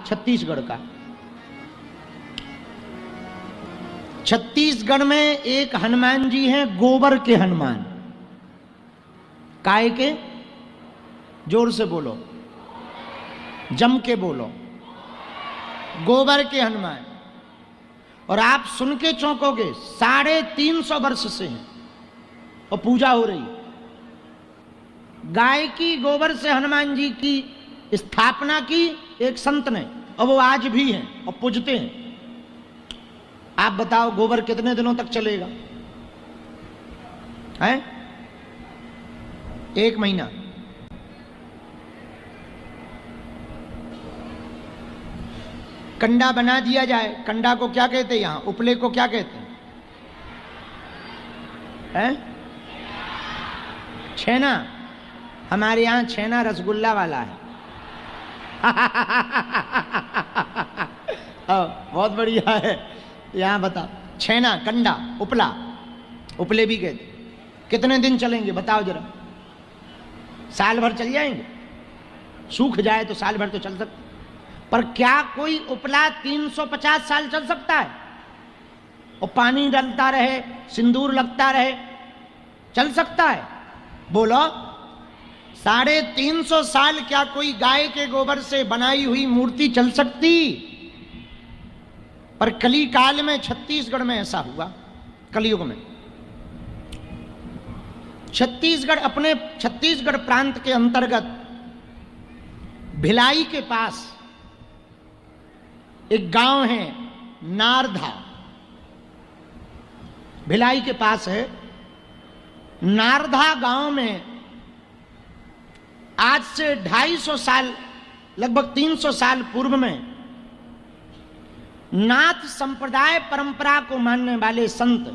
छत्तीसगढ़ का। छत्तीसगढ़ में एक हनुमान जी हैं, गोबर के हनुमान। काय के? जोर से बोलो, जम के बोलो। गोबर के हनुमान। और आप सुन के चौंकोगे, 350 वर्ष से हैं और पूजा हो रही। गाय की गोबर से हनुमान जी की स्थापना की एक संत ने, और वो आज भी हैं और पूजते हैं। आप बताओ गोबर कितने दिनों तक चलेगा? है 1 महीना। कंडा बना दिया जाए। कंडा को क्या कहते हैं यहां? उपले को क्या कहते हैं? छेना। हमारे यहां छेना रसगुल्ला वाला है। बहुत बढ़िया है। यहां बता, छेना, कंडा, उपला, उपले भी कहते। कितने दिन चलेंगे बताओ जरा? साल भर चल जाएंगे। सूख जाए तो साल भर तो चल सकते, पर क्या कोई उपला 350 साल चल सकता है? और पानी डलता रहे, सिंदूर लगता रहे, चल सकता है? बोलो। 350 साल क्या कोई गाय के गोबर से बनाई हुई मूर्ति चल सकती? पर कली काल में छत्तीसगढ़ में ऐसा हुआ। कलयुग में छत्तीसगढ़, अपने छत्तीसगढ़ प्रांत के अंतर्गत भिलाई के पास एक गांव है नारधा। भिलाई के पास है नारधा गांव में आज से 250 साल, लगभग 300 साल पूर्व में नाथ संप्रदाय परंपरा को मानने वाले संत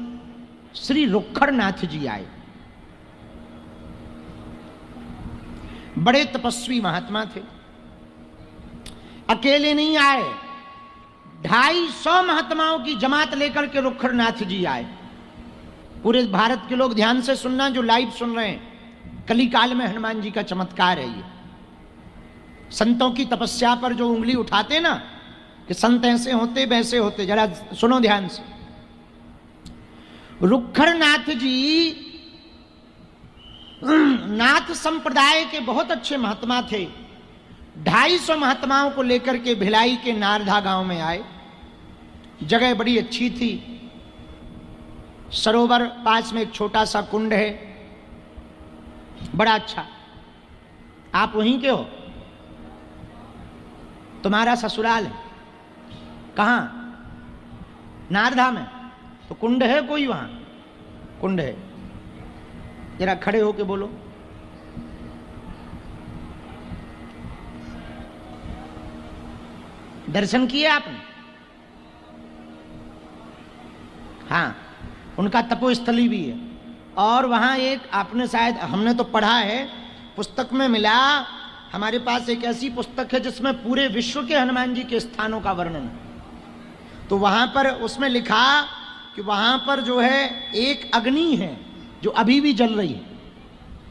श्री रुखड़नाथ जी आए। बड़े तपस्वी महात्मा थे। अकेले नहीं आए, 250 महात्माओं की जमात लेकर के रुखड़नाथ जी आए। पूरे भारत के लोग ध्यान से सुनना, जो लाइव सुन रहे हैं। कली काल में हनुमान जी का चमत्कार है ये। संतों की तपस्या पर जो उंगली उठाते ना कि संत ऐसे होते वैसे होते, जरा सुनो ध्यान से। रुखड़नाथ जी नाथ संप्रदाय के बहुत अच्छे महात्मा थे। 250 महात्माओं को लेकर के भिलाई के नारधा गांव में आए। जगह बड़ी अच्छी थी। सरोवर पास में, एक छोटा सा कुंड है, बड़ा अच्छा। आप वहीं के हो? तुम्हारा ससुराल है कहां? नारधा में। तो कुंड है कोई वहां? कुंड है। जरा खड़े होके बोलो। दर्शन किए आपने? हाँ, उनका तपोस्थली भी है। और वहां एक आपने शायद, हमने तो पढ़ा है, पुस्तक में मिला। हमारे पास एक ऐसी पुस्तक है जिसमें पूरे विश्व के हनुमान जी के स्थानों का वर्णन है। तो वहां पर उसमें लिखा कि वहां पर जो है एक अग्नि है जो अभी भी जल रही है।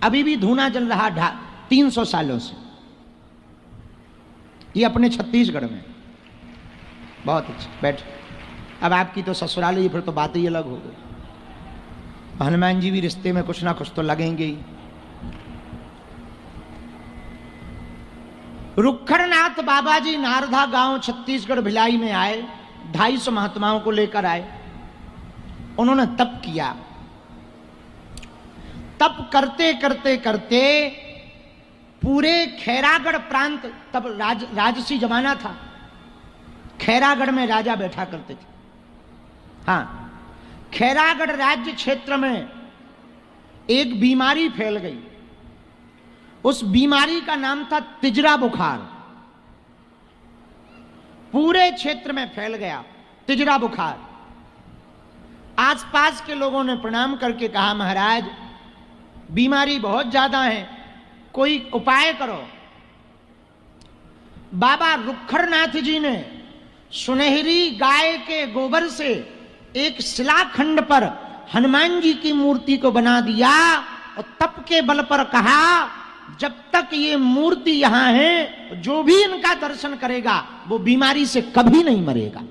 अभी भी धुआं जल रहा 300 सालों से। ये अपने छत्तीसगढ़ में। बहुत अच्छा, बैठ। अब आपकी तो ससुराल ही, फिर तो बात ही अलग हो गई। हनुमान जी भी रिश्ते में कुछ ना कुछ तो लगेंगे ही। रुखड़नाथ बाबा जी नारधा गांव छत्तीसगढ़ भिलाई में आए। 250 महात्माओं को लेकर आए। उन्होंने तप किया। तप करते करते करते पूरे खैरागढ़ प्रांत, तब राजसी जमाना था, खैरागढ़ में राजा बैठा करते थे। हाँ, खैरागढ़ राज्य क्षेत्र में एक बीमारी फैल गई। उस बीमारी का नाम था तिजरा बुखार। पूरे क्षेत्र में फैल गया तिजरा बुखार। आसपास के लोगों ने प्रणाम करके कहा, महाराज बीमारी बहुत ज्यादा है, कोई उपाय करो। बाबा रुखड़नाथ जी ने सुनहरी गाय के गोबर से एक शिलाखंड पर हनुमान जी की मूर्ति को बना दिया और तप के बल पर कहा जब तक ये मूर्ति यहां है, जो भी इनका दर्शन करेगा वो बीमारी से कभी नहीं मरेगा।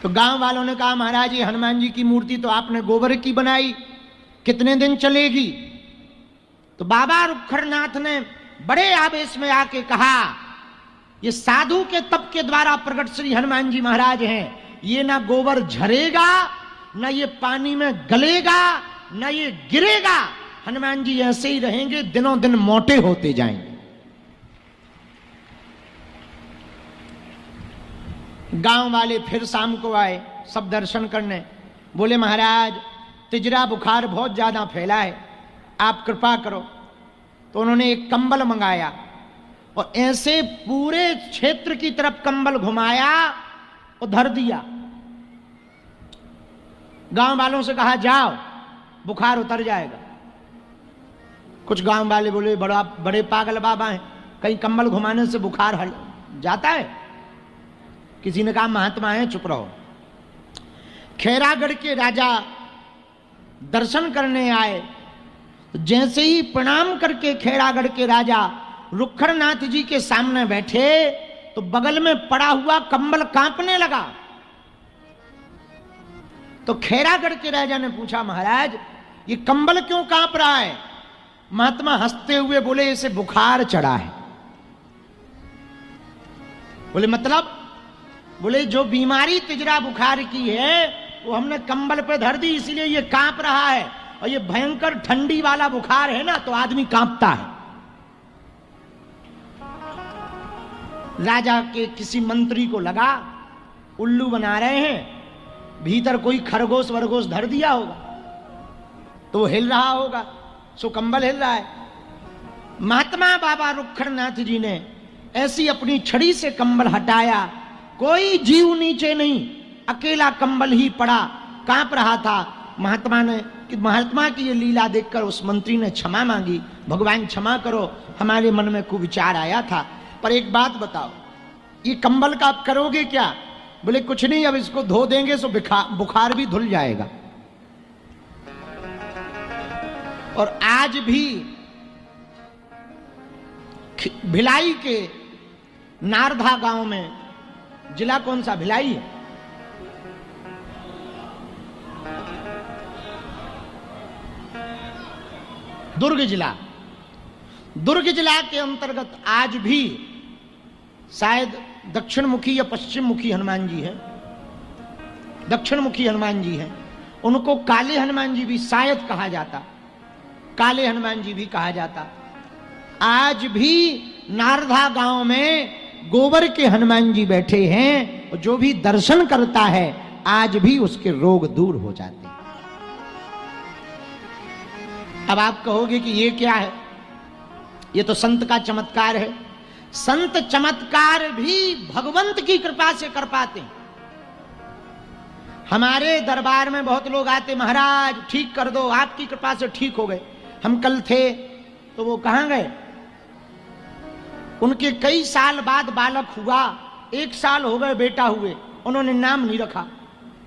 तो गांव वालों ने कहा, महाराज ये हनुमान जी की मूर्ति तो आपने गोबर की बनाई, कितने दिन चलेगी? तो बाबा रुखड़नाथ ने बड़े आवेश में आके कहा, ये साधु के तप के द्वारा प्रकट श्री हनुमान जी महाराज हैं। ये ना गोबर झरेगा, ना ये पानी में गलेगा, ना ये गिरेगा। हनुमान जी ऐसे ही रहेंगे, दिनों दिन मोटे होते जाएंगे। गांव वाले फिर शाम को आए सब दर्शन करने। बोले महाराज तिजरा बुखार बहुत ज्यादा फैला है, आप कृपा करो। तो उन्होंने एक कंबल मंगाया और ऐसे पूरे क्षेत्र की तरफ कंबल घुमाया और धर दिया। गांव वालों से कहा जाओ बुखार उतर जाएगा। कुछ गांव वाले बोले बड़े पागल बाबा हैं, कहीं कंबल घुमाने से बुखार हट जाता है? किसी ने कहा महात्मा है, चुप रहो। खैरागढ़ के राजा दर्शन करने आए, तो जैसे ही प्रणाम करके खैरागढ़ के राजा रुखड़नाथ जी के सामने बैठे तो बगल में पड़ा हुआ कंबल कांपने लगा। तो खैरागढ़ के राजा ने पूछा, महाराज ये कंबल क्यों कांप रहा है? महात्मा हंसते हुए बोले, इसे बुखार चढ़ा है। बोले मतलब? बोले जो बीमारी तिजरा बुखार की है वो हमने कंबल पे धर दी, इसलिए ये कांप रहा है। और ये भयंकर ठंडी वाला बुखार है ना, तो आदमी कांपता है। राजा के किसी मंत्री को लगा उल्लू बना रहे हैं, भीतर कोई खरगोश वरगोश धर दिया होगा तो वो हिल रहा होगा, सो कंबल हिल रहा है। महात्मा बाबा रुखड़नाथ जी ने ऐसी अपनी छड़ी से कंबल हटाया, कोई जीव नीचे नहीं, अकेला कंबल ही पड़ा, कांप रहा था। महात्मा की ये लीला देखकर उस मंत्री ने क्षमा मांगी, भगवान क्षमा करो, हमारे मन में कुविचार आया था, पर एक बात बताओ ये कंबल का आप करोगे क्या? बोले कुछ नहीं, अब इसको धो देंगे तो बुखार भी धुल जाएगा। और आज भी भिलाई के नारधा गांव में, जिला कौन सा? भिलाई है। दुर्ग जिला, दुर्ग जिला के अंतर्गत आज भी शायद दक्षिण मुखी या पश्चिम मुखी हनुमान जी है, दक्षिण मुखी हनुमान जी हैं। उनको काले हनुमान जी भी शायद कहा जाता, काले हनुमान जी भी कहा जाता। आज भी नारधा गांव में गोबर के हनुमान जी बैठे हैं, और जो भी दर्शन करता है आज भी उसके रोग दूर हो जाते हैं। अब आप कहोगे कि ये क्या है? ये तो संत का चमत्कार है। संत चमत्कार भी भगवंत की कृपा से कर पाते हैं। हमारे दरबार में बहुत लोग आते, महाराज ठीक कर दो, आपकी कृपा से ठीक हो गए। हम कल थे तो वो कहां गए? उनके कई साल बाद बालक हुआ, 1 साल हो गए बेटा हुए, उन्होंने नाम नहीं रखा।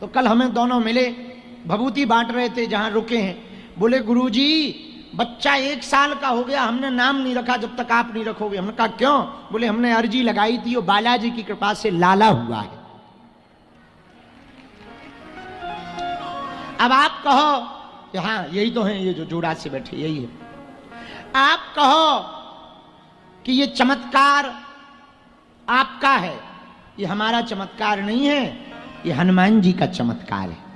तो कल हमें दोनों मिले, भभूति बांट रहे थे जहां रुके हैं। बोले गुरुजी बच्चा 1 साल का हो गया, हमने नाम नहीं रखा जब तक आप नहीं रखोगे। हमने कहा क्यों? बोले हमने अर्जी लगाई थी, वो बालाजी की कृपा से लाला हुआ है। अब आप कहो, हाँ यही तो है, ये जो जोड़ा से बैठे यही है। आप कहो कि ये चमत्कार आपका है, ये हमारा चमत्कार नहीं है, ये हनुमान जी का चमत्कार है।